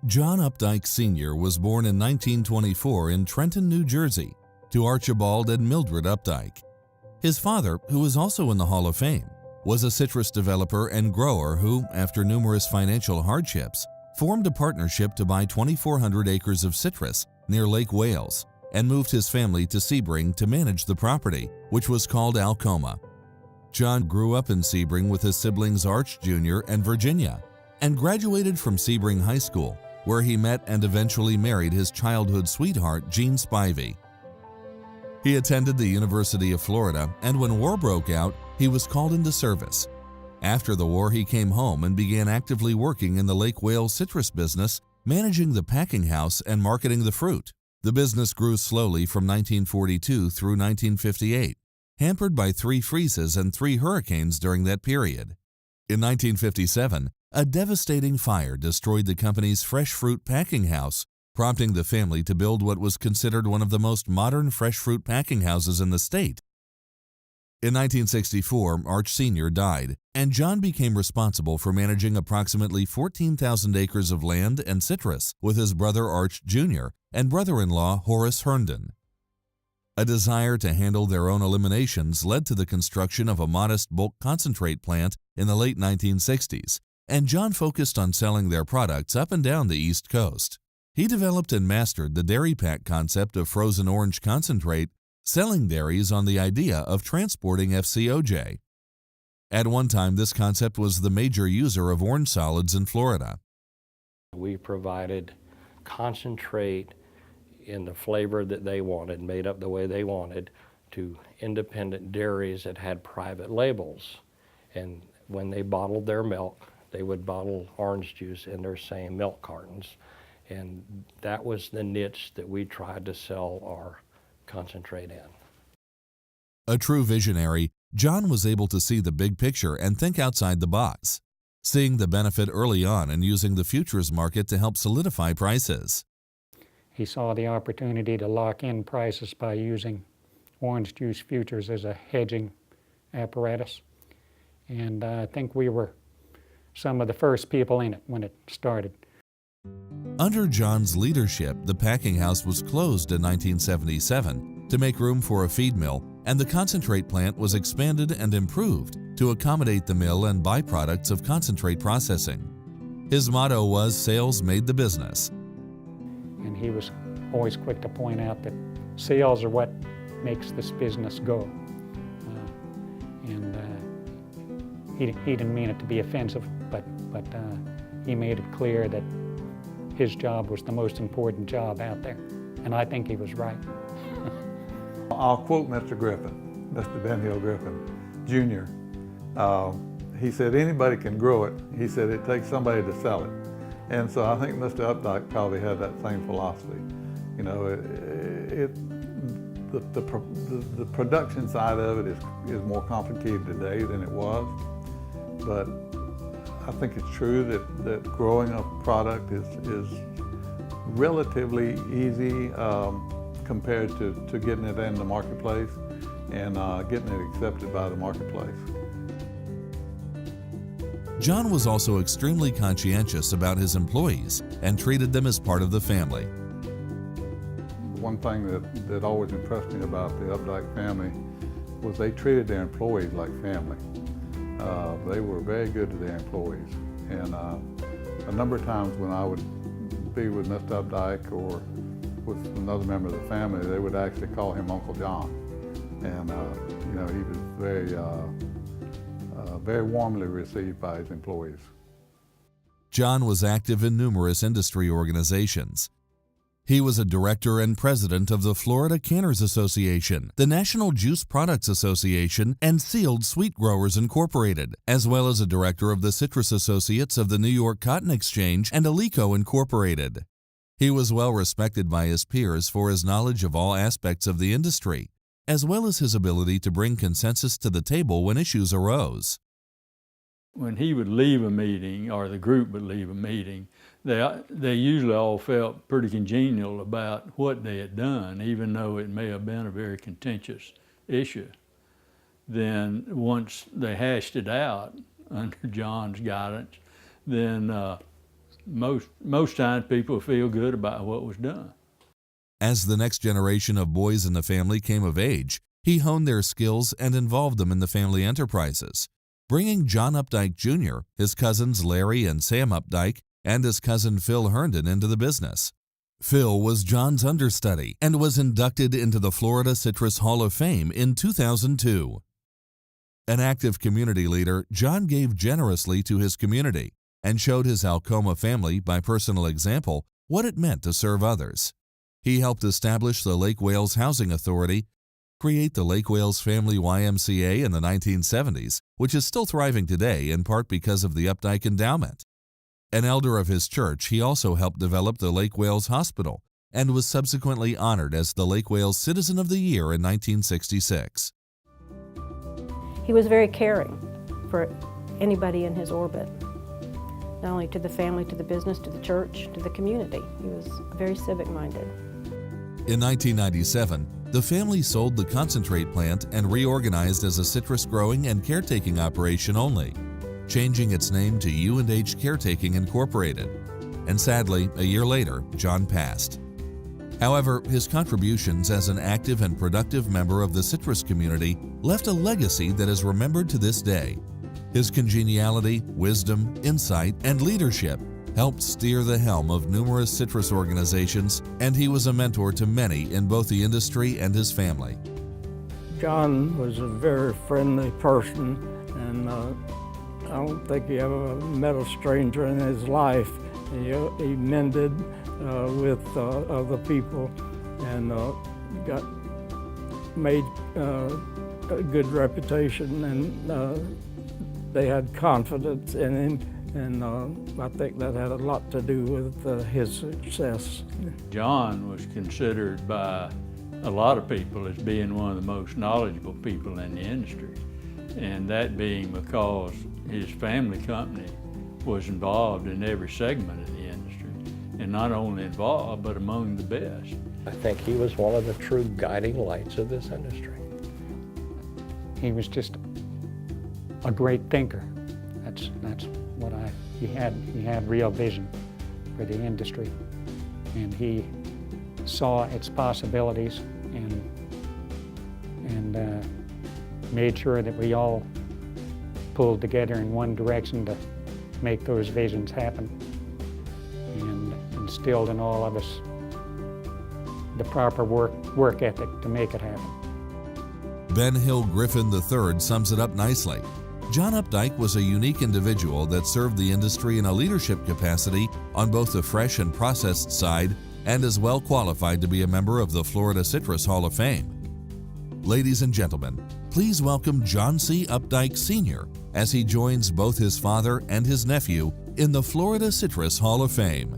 John Updike Sr. was born in 1924 in Trenton, New Jersey, to Archibald and Mildred Updike. His father, who was also in the Hall of Fame, was a citrus developer and grower who, after numerous financial hardships, formed a partnership to buy 2,400 acres of citrus near Lake Wales and moved his family to Sebring to manage the property, which was called Alcoma. John grew up in Sebring with his siblings Arch Jr. and Virginia, and graduated from Sebring High School, where he met and eventually married his childhood sweetheart, Jean Spivey. He attended the University of Florida, and when war broke out, he was called into service. After the war, he came home and began actively working in the Lake Wales citrus business, managing the packing house and marketing the fruit. The business grew slowly from 1942 through 1958, hampered by 3 freezes and 3 hurricanes during that period. In 1957, a devastating fire destroyed the company's fresh fruit packing house, prompting the family to build what was considered one of the most modern fresh fruit packing houses in the state. In 1964, Arch Sr. died, and John became responsible for managing approximately 14,000 acres of land and citrus with his brother Arch Jr. and brother-in-law Horace Herndon. A desire to handle their own eliminations led to the construction of a modest bulk concentrate plant in the late 1960s, and John focused on selling their products up and down the East Coast. He developed and mastered the dairy pack concept of frozen orange concentrate, selling dairies on the idea of transporting FCOJ. At one time, this concept was the major user of orange solids in Florida. We provided concentrate in the flavor that they wanted, made up the way they wanted, to independent dairies that had private labels. And when they bottled their milk, they would bottle orange juice in their same milk cartons. And that was the niche that we tried to sell our concentrate in. A true visionary, John was able to see the big picture and think outside the box, seeing the benefit early on and using the futures market to help solidify prices. He saw the opportunity to lock in prices by using orange juice futures as a hedging apparatus. And I think we were some of the first people in it when it started. Under John's leadership, the packing house was closed in 1977 to make room for a feed mill, and the concentrate plant was expanded and improved to accommodate the mill and byproducts of concentrate processing. His motto was, "Sales made the business." And he was always quick to point out that sales are what makes this business go. He didn't mean it to be offensive, but he made it clear that his job was the most important job out there. And I think he was right. I'll quote Mr. Griffin, Mr. Ben Hill Griffin, Jr. He said, anybody can grow it. He said, it takes somebody to sell it. And so I think Mr. Updike probably had that same philosophy. You know, the production side of it is more complicated today than it was. But I think it's true that growing a product is relatively easy compared to getting it in the marketplace and getting it accepted by the marketplace. John was also extremely conscientious about his employees and treated them as part of the family. One thing that always impressed me about the Updike family was they treated their employees like family. They were very good to their employees. And a number of times when I would be with Mr. Updike or with another member of the family, they would actually call him Uncle John. And you know, he was very warmly received by his employees. John was active in numerous industry organizations. He was a director and president of the Florida Canners Association, the National Juice Products Association, and Sealed Sweet Growers Incorporated, as well as a director of the Citrus Associates of the New York Cotton Exchange and Alico Incorporated. He was well respected by his peers for his knowledge of all aspects of the industry, as well as his ability to bring consensus to the table when issues arose. When he would leave a meeting, or the group would leave a meeting, they usually all felt pretty congenial about what they had done, even though it may have been a very contentious issue. Then once they hashed it out under John's guidance, then most times people feel good about what was done. As the next generation of boys in the family came of age, he honed their skills and involved them in the family enterprises, bringing John Updike Jr., his cousins Larry and Sam Updike, and his cousin Phil Herndon into the business. Phil was John's understudy and was inducted into the Florida Citrus Hall of Fame in 2002. An active community leader, John gave generously to his community and showed his Alcoma family by personal example what it meant to serve others. He helped establish the Lake Wales Housing Authority, create the Lake Wales Family YMCA in the 1970s, which is still thriving today in part because of the Updike Endowment. An elder of his church, he also helped develop the Lake Wales Hospital and was subsequently honored as the Lake Wales Citizen of the Year in 1966. He was very caring for anybody in his orbit, not only to the family, to the business, to the church, to the community. He was very civic-minded. In 1997, the family sold the concentrate plant and reorganized as a citrus growing and caretaking operation only, changing its name to U&H Caretaking Incorporated. And sadly, a year later, John passed. However, his contributions as an active and productive member of the citrus community left a legacy that is remembered to this day. His congeniality, wisdom, insight, and leadership helped steer the helm of numerous citrus organizations, and he was a mentor to many in both the industry and his family. John was a very friendly person, and I don't think he ever met a stranger in his life. He mended with other people and made a good reputation, and they had confidence in him, and I think that had a lot to do with his success. John was considered by a lot of people as being one of the most knowledgeable people in the industry, and that being because his family company was involved in every segment of the industry, and not only involved, but among the best. I think he was one of the true guiding lights of this industry. He was just a great thinker. That's what he had real vision for the industry, and he saw its possibilities and made sure that we all pulled together in one direction to make those visions happen, and instilled in all of us the proper work ethic to make it happen. Ben Hill Griffin III sums it up nicely. John Updike was a unique individual that served the industry in a leadership capacity on both the fresh and processed side, and is well qualified to be a member of the Florida Citrus Hall of Fame. Ladies and gentlemen, please welcome John C. Updike Sr. as he joins both his father and his nephew in the Florida Citrus Hall of Fame.